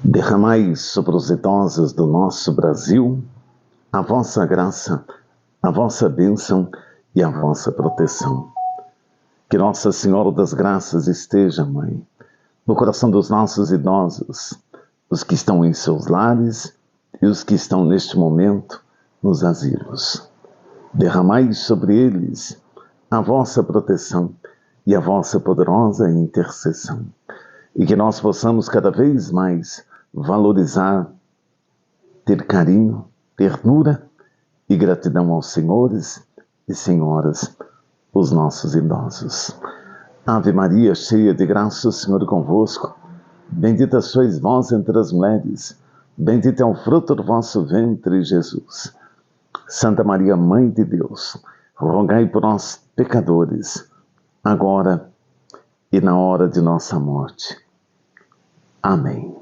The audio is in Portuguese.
Derramai sobre os idosos do nosso Brasil a vossa graça, a vossa bênção e a vossa proteção. Que Nossa Senhora das Graças esteja, Mãe, no coração dos nossos idosos, os que estão em seus lares e os que estão neste momento nos asilos. Derramai sobre eles a vossa proteção e a vossa poderosa intercessão. E que nós possamos cada vez mais valorizar, ter carinho, ternura e gratidão aos senhores e senhoras, os nossos idosos. Ave Maria, cheia de graça, o Senhor é convosco. Bendita sois vós entre as mulheres, bendito é o fruto do vosso ventre, Jesus. Santa Maria, Mãe de Deus, rogai por nós, pecadores, agora e na hora de nossa morte. Amém.